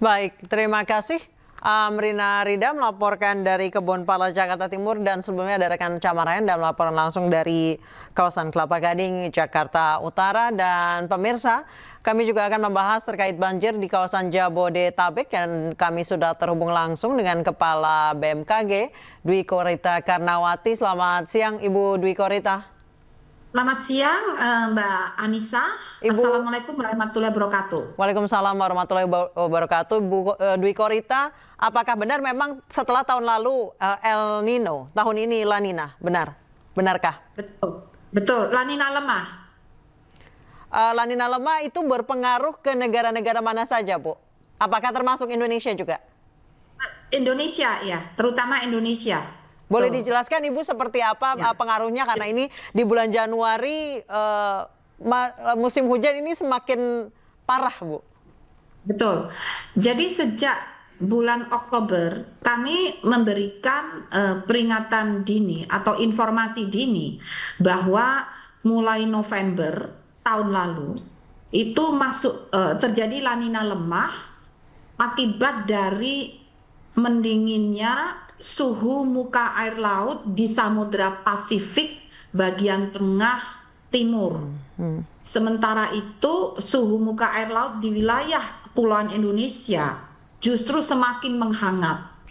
Baik, terima kasih. Rina Rida melaporkan dari Kebon Pala, Jakarta Timur, dan sebelumnya ada rekan Camarayan dan laporan langsung dari kawasan Kelapa Gading, Jakarta Utara. Dan pemirsa, kami juga akan membahas terkait banjir di kawasan Jabodetabek dan kami sudah terhubung langsung dengan Kepala BMKG, Dwi Korita Karnawati. Selamat siang, Ibu Dwi Korita. Selamat siang, Mbak Anissa. Assalamualaikum warahmatullahi wabarakatuh. Waalaikumsalam warahmatullahi wabarakatuh. Bu Dwi Korita, apakah benar memang setelah tahun lalu El Nino, tahun ini La Nina? Benarkah? Betul. La Nina lemah. La Nina lemah itu berpengaruh ke negara-negara mana saja, Bu? Apakah termasuk Indonesia juga? Indonesia ya, terutama Indonesia. Boleh dijelaskan Ibu seperti apa pengaruhnya, karena ini di bulan Januari musim hujan ini semakin parah, Bu. Betul. Jadi sejak bulan Oktober kami memberikan peringatan dini atau informasi dini bahwa mulai November tahun lalu itu terjadi La Nina lemah akibat dari mendinginnya suhu muka air laut di Samudra Pasifik bagian tengah timur. Sementara itu suhu muka air laut di wilayah Kepulauan Indonesia justru semakin menghangat.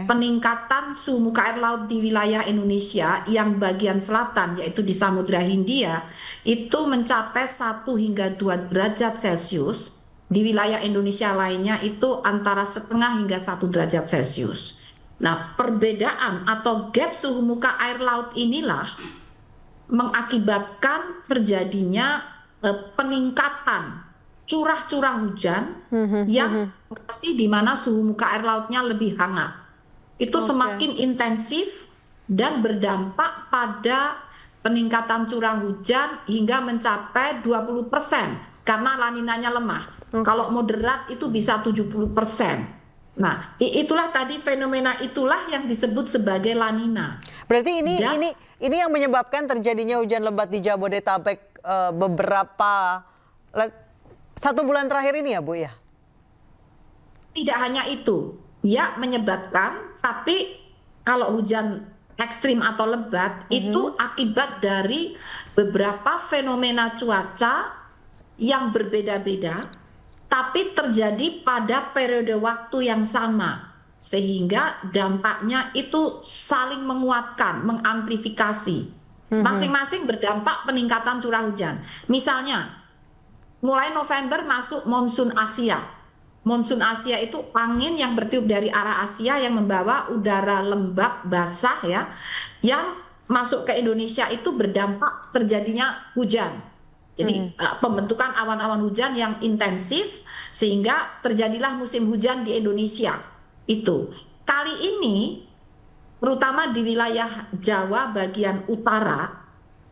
Peningkatan suhu muka air laut di wilayah Indonesia yang bagian selatan, yaitu di Samudra Hindia, itu mencapai 1 hingga 2 derajat Celcius. Di wilayah Indonesia lainnya itu antara setengah hingga 1 derajat Celcius. Nah, perbedaan atau gap suhu muka air laut inilah mengakibatkan terjadinya peningkatan curah hujan yang lokasi di mana suhu muka air lautnya lebih hangat. Itu semakin intensif dan berdampak pada peningkatan curah hujan hingga mencapai 20% karena La Ninanya lemah. Kalau moderat itu bisa 70%. Nah, itulah tadi fenomena itulah yang disebut sebagai La Nina. Berarti ini yang menyebabkan terjadinya hujan lebat di Jabodetabek beberapa 1 bulan terakhir ini ya, Bu ya? Tidak hanya itu, ya menyebabkan, tapi kalau hujan ekstrim atau lebat itu akibat dari beberapa fenomena cuaca yang berbeda-beda, tapi terjadi pada periode waktu yang sama, sehingga dampaknya itu saling menguatkan, mengamplifikasi. Masing-masing berdampak peningkatan curah hujan. Misalnya, mulai November masuk monsun Asia. Monsun Asia itu angin yang bertiup dari arah Asia yang membawa udara lembab basah ya, yang masuk ke Indonesia itu berdampak terjadinya hujan. Jadi pembentukan awan-awan hujan yang intensif sehingga terjadilah musim hujan di Indonesia. Itu kali ini terutama di wilayah Jawa bagian utara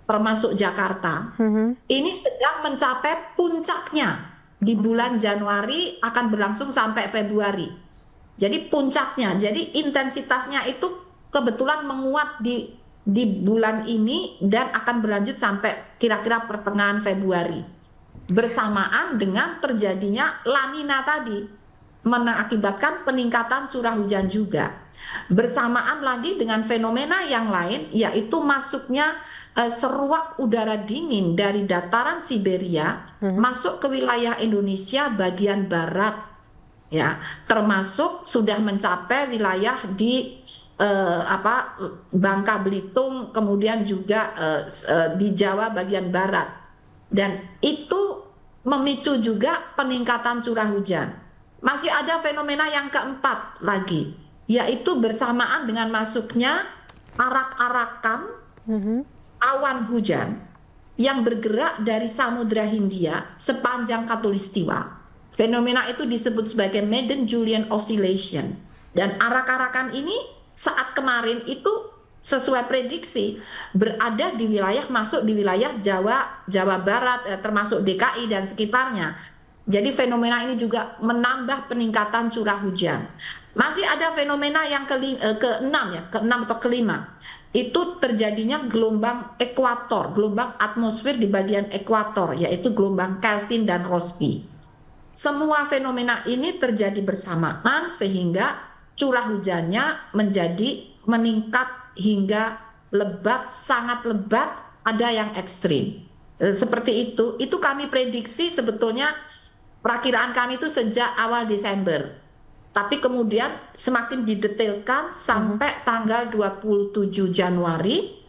termasuk Jakarta ini sedang mencapai puncaknya di bulan Januari, akan berlangsung sampai Februari. Jadi puncaknya, jadi intensitasnya itu kebetulan menguat di bulan ini dan akan berlanjut sampai kira-kira pertengahan Februari. Bersamaan dengan terjadinya La Nina tadi, mengakibatkan peningkatan curah hujan juga. Bersamaan lagi dengan fenomena yang lain, yaitu masuknya seruak udara dingin dari dataran Siberia masuk ke wilayah Indonesia bagian barat, ya, termasuk sudah mencapai wilayah di Bangka Belitung, kemudian juga di Jawa bagian barat, dan itu memicu juga peningkatan curah hujan. Masih ada fenomena yang keempat lagi, yaitu bersamaan dengan masuknya arak-arakan awan hujan yang bergerak dari Samudra Hindia sepanjang Khatulistiwa. Fenomena itu disebut sebagai Madden-Julian Oscillation, dan arak-arakan ini saat kemarin itu sesuai prediksi berada di wilayah, masuk di wilayah Jawa Barat, termasuk DKI dan sekitarnya. Jadi fenomena ini juga menambah peningkatan curah hujan. Masih ada fenomena yang keenam atau kelima. Itu terjadinya gelombang ekuator, gelombang atmosfer di bagian ekuator, yaitu gelombang Kelvin dan Rossby. semua fenomena ini terjadi bersamaan sehingga curah hujannya menjadi meningkat hingga lebat, sangat lebat, ada yang ekstrim. Seperti itu kami prediksi sebetulnya perakiraan kami itu sejak awal Desember. Tapi kemudian semakin didetailkan sampai tanggal 27 Januari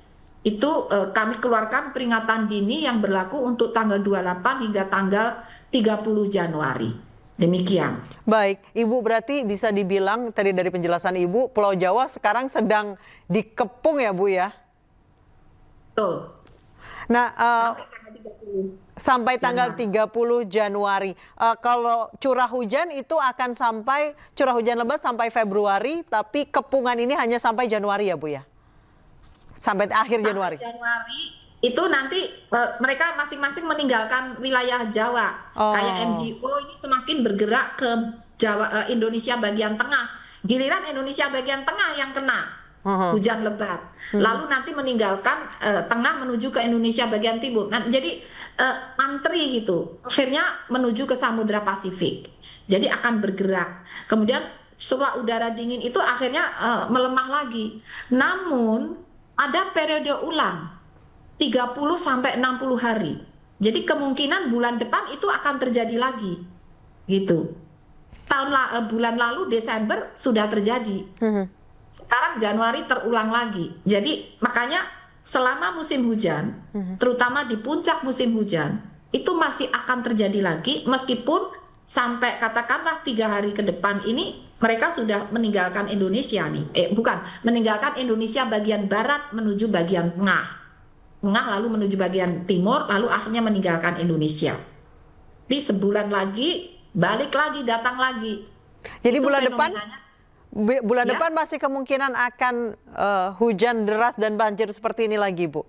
itu kami keluarkan peringatan dini yang berlaku untuk tanggal 28 hingga tanggal 30 Januari. Demikian. Baik, Ibu berarti bisa dibilang tadi dari penjelasan Ibu, Pulau Jawa sekarang sedang dikepung ya Bu ya? Betul. Nah, sampai tanggal Januari. 30 Januari. Kalau curah hujan itu akan sampai, curah hujan lebat sampai Februari, tapi kepungan ini hanya sampai Januari ya Bu ya? Sampai akhir Januari. Januari itu nanti mereka masing-masing meninggalkan wilayah Jawa. Kayak MGO ini semakin bergerak ke Jawa, Indonesia bagian tengah. Giliran Indonesia bagian tengah yang kena hujan lebat. Lalu nanti meninggalkan tengah menuju ke Indonesia bagian timur. Nah, jadi antri gitu. Akhirnya menuju ke Samudra Pasifik. Jadi akan bergerak. Kemudian surat udara dingin itu akhirnya melemah lagi. Namun ada periode ulang 30 sampai 60 hari. Jadi kemungkinan bulan depan itu akan terjadi lagi. Gitu. Bulan lalu Desember sudah terjadi. Sekarang Januari terulang lagi. Jadi makanya selama musim hujan, terutama di puncak musim hujan, itu masih akan terjadi lagi meskipun sampai katakanlah 3 hari ke depan ini mereka sudah meninggalkan Indonesia nih. Meninggalkan Indonesia bagian barat menuju bagian tengah lalu menuju bagian timur, lalu akhirnya meninggalkan Indonesia. Tapi sebulan lagi balik lagi, datang lagi. Jadi itu bulan depan masih kemungkinan akan hujan deras dan banjir seperti ini lagi, Bu?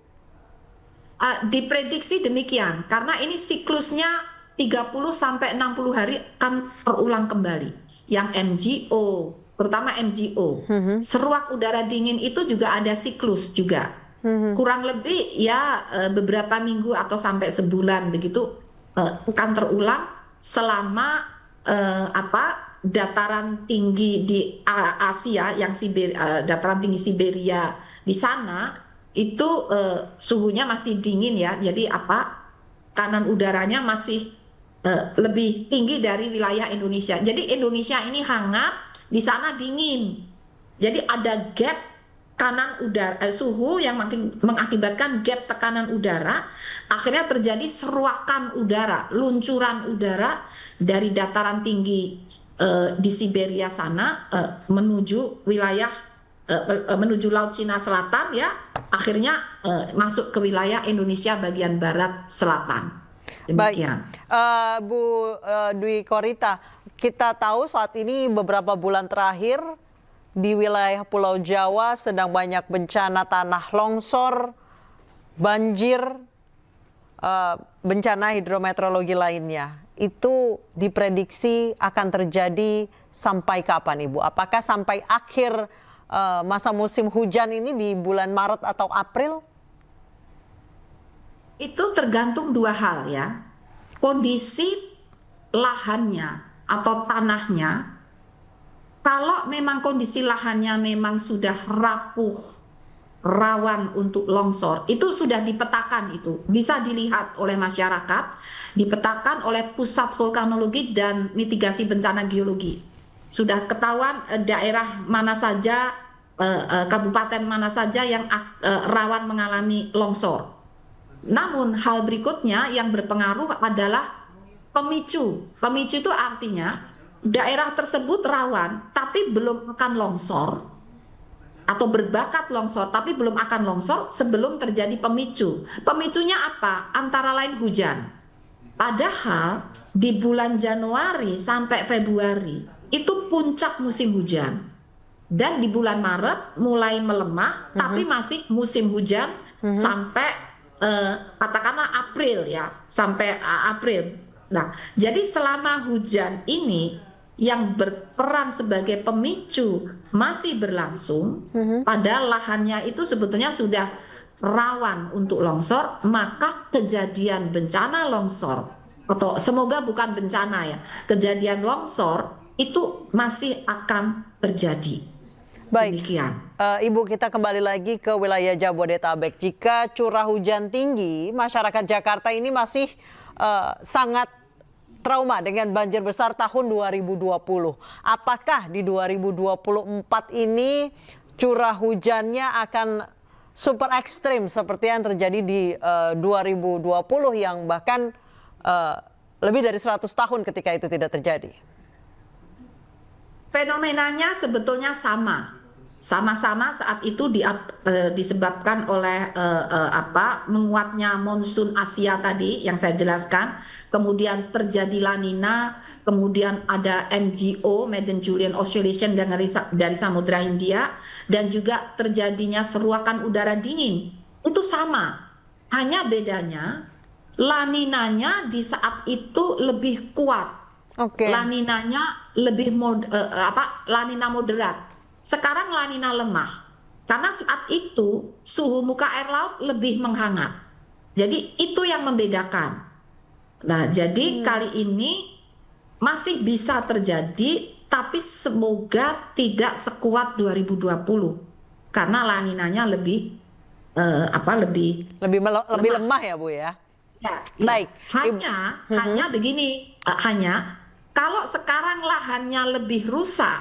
Diprediksi demikian, karena ini siklusnya 30 sampai 60 hari akan terulang kembali. Yang MGO, terutama MGO, seruak udara dingin itu juga ada siklus juga. Kurang lebih ya beberapa minggu atau sampai sebulan begitu akan terulang selama dataran tinggi di Asia yang dataran tinggi Siberia di sana itu suhunya masih dingin ya, jadi kanan udaranya masih lebih tinggi dari wilayah Indonesia. Jadi Indonesia ini hangat, di sana dingin. Jadi ada gap kanan udara, suhu yang mengakibatkan gap tekanan udara, akhirnya terjadi seruakan udara, luncuran udara dari dataran tinggi di Siberia sana menuju wilayah menuju Laut Cina Selatan ya, akhirnya masuk ke wilayah Indonesia bagian barat selatan. Demikian. Baik, Bu Dwi Korita, kita tahu saat ini beberapa bulan terakhir di wilayah Pulau Jawa sedang banyak bencana tanah longsor, banjir, bencana hidrometeorologi lainnya. Itu diprediksi akan terjadi sampai kapan, Ibu? Apakah sampai akhir masa musim hujan ini di bulan Maret atau April? Itu tergantung dua hal ya. Kondisi lahannya atau tanahnya. Kalau memang kondisi lahannya memang sudah rapuh, rawan untuk longsor, itu sudah dipetakan, itu bisa dilihat oleh masyarakat, dipetakan oleh Pusat Vulkanologi dan Mitigasi Bencana Geologi. Sudah ketahuan daerah mana saja, kabupaten mana saja yang rawan mengalami longsor. Namun hal berikutnya yang berpengaruh adalah pemicu. Pemicu itu artinya daerah tersebut rawan tapi belum akan longsor atau berbakat longsor tapi belum akan longsor sebelum terjadi pemicu. Pemicunya apa? Antara lain hujan. Padahal di bulan Januari sampai Februari itu puncak musim hujan. Dan di bulan Maret mulai melemah tapi masih musim hujan sampai katakanlah April ya, sampai April. Nah, jadi selama hujan ini yang berperan sebagai pemicu masih berlangsung, padahal lahannya itu sebetulnya sudah rawan untuk longsor, maka kejadian bencana longsor atau semoga bukan bencana ya, kejadian longsor itu masih akan terjadi. Baik, Demikian. Ibu, kita kembali lagi ke wilayah Jabodetabek. Jika curah hujan tinggi, masyarakat Jakarta ini masih sangat trauma dengan banjir besar tahun 2020. Apakah di 2024 ini curah hujannya akan super ekstrim seperti yang terjadi di 2020 yang bahkan lebih dari 100 tahun ketika itu tidak terjadi? Fenomenanya sebetulnya sama-sama saat itu disebabkan oleh menguatnya monsun Asia tadi yang saya jelaskan, kemudian terjadi La Nina, kemudian ada MJO Madden Julian Oscillation dari Samudra Hindia, dan juga terjadinya seruakan udara dingin. Itu sama, hanya bedanya La Ninanya di saat itu lebih kuat. La Ninanya lebih La Nina moderat. Sekarang La Nina lemah. Karena saat itu suhu muka air laut lebih menghangat. Jadi itu yang membedakan. Nah, jadi kali ini masih bisa terjadi, tapi semoga tidak sekuat 2020. Karena La Ninanya lebih lemah ya, Bu ya. Ya, baik. Hanya begini, kalau sekarang lahannya lebih rusak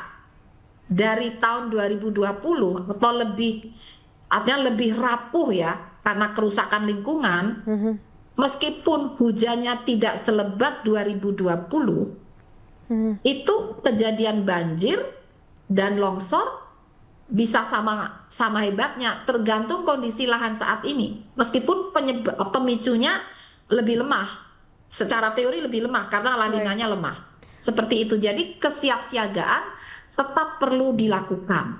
dari tahun 2020 atau artinya lebih rapuh ya karena kerusakan lingkungan, meskipun hujannya tidak selebat 2020, itu kejadian banjir dan longsor bisa sama hebatnya, tergantung kondisi lahan saat ini. Meskipun pemicunya lebih lemah, secara teori lebih lemah karena La Ninanya lemah. Seperti itu. Jadi kesiapsiagaan tetap perlu dilakukan.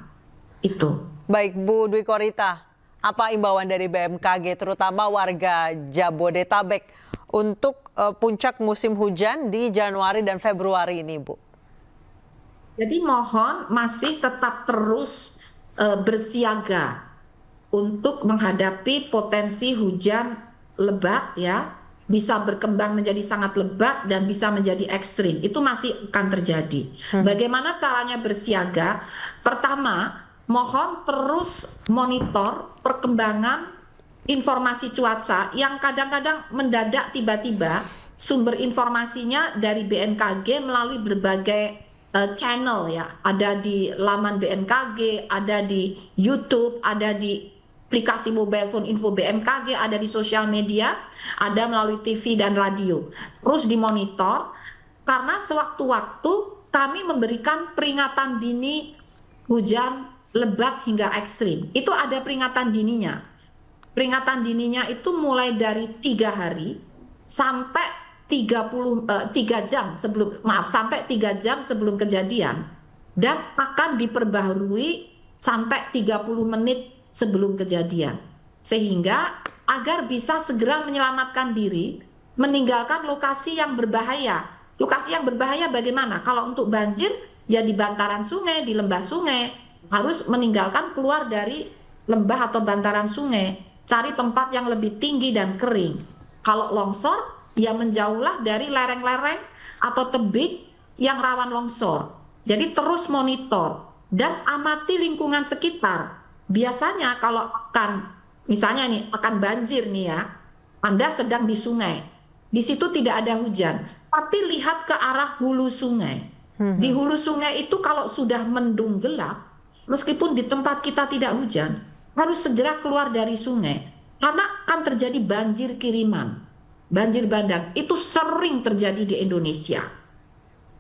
Itu. Baik, Bu Dwi Korita, apa imbauan dari BMKG terutama warga Jabodetabek untuk puncak musim hujan di Januari dan Februari ini, Bu? Jadi mohon masih tetap terus bersiaga untuk menghadapi potensi hujan lebat ya, bisa berkembang menjadi sangat lebat dan bisa menjadi ekstrim. Itu masih akan terjadi. Bagaimana caranya bersiaga? Pertama, mohon terus monitor perkembangan informasi cuaca yang kadang-kadang mendadak tiba-tiba. Sumber informasinya dari BMKG melalui berbagai channel ya. Ada di laman BMKG, ada di YouTube, ada di aplikasi mobile phone info BMKG, ada di sosial media, ada melalui TV dan radio. Terus dimonitor, karena sewaktu-waktu kami memberikan peringatan dini hujan lebat hingga ekstrim. Itu ada peringatan dininya. Peringatan dininya itu mulai dari 3 hari sampai 3 jam sampai 3 jam sebelum kejadian, dan akan diperbaharui sampai 30 menit sebelum kejadian, sehingga agar bisa segera menyelamatkan diri, meninggalkan lokasi yang berbahaya. Lokasi yang berbahaya bagaimana? Kalau untuk banjir ya di bantaran sungai, di lembah sungai, harus meninggalkan keluar dari lembah atau bantaran sungai, cari tempat yang lebih tinggi dan kering. Kalau longsor ya menjauhlah dari lereng-lereng atau tebing yang rawan longsor. Jadi terus monitor dan amati lingkungan sekitar. Biasanya kalau misalnya nih akan banjir nih ya, Anda sedang di sungai, di situ tidak ada hujan, tapi lihat ke arah hulu sungai. Di hulu sungai itu kalau sudah mendung gelap, meskipun di tempat kita tidak hujan, harus segera keluar dari sungai, karena akan terjadi banjir kiriman, banjir bandang. Itu sering terjadi di Indonesia.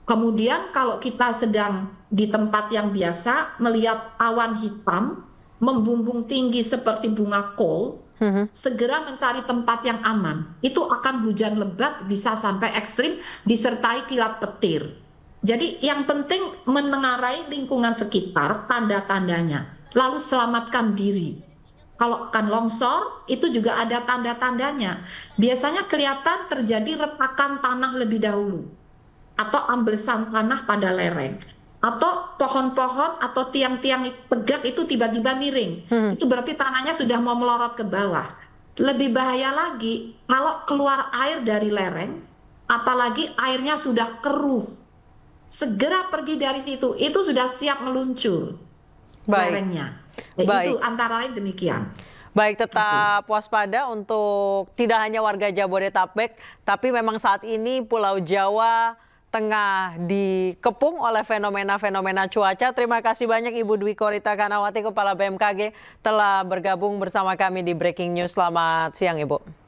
Kemudian kalau kita sedang di tempat yang biasa, melihat awan hitam membumbung tinggi seperti bunga kol, segera mencari tempat yang aman. Itu akan hujan lebat bisa sampai ekstrim disertai kilat petir. Jadi yang penting menengarai lingkungan sekitar, tanda-tandanya, lalu selamatkan diri. Kalau akan longsor itu juga ada tanda-tandanya. Biasanya kelihatan terjadi retakan tanah lebih dahulu, atau amblesan tanah pada lereng, atau pohon-pohon atau tiang-tiang tegak itu tiba-tiba miring. Itu berarti tanahnya sudah mau melorot ke bawah. Lebih bahaya lagi kalau keluar air dari lereng apalagi airnya sudah keruh. Segera pergi dari situ, itu sudah siap meluncur lerengnya. Itu antara lain demikian. Baik, tetap waspada untuk tidak hanya warga Jabodetabek, tapi memang saat ini Pulau Jawa tengah dikepung oleh fenomena-fenomena cuaca. Terima kasih banyak Ibu Dwi Korita Kanawati, Kepala BMKG, telah bergabung bersama kami di Breaking News. Selamat siang, Ibu.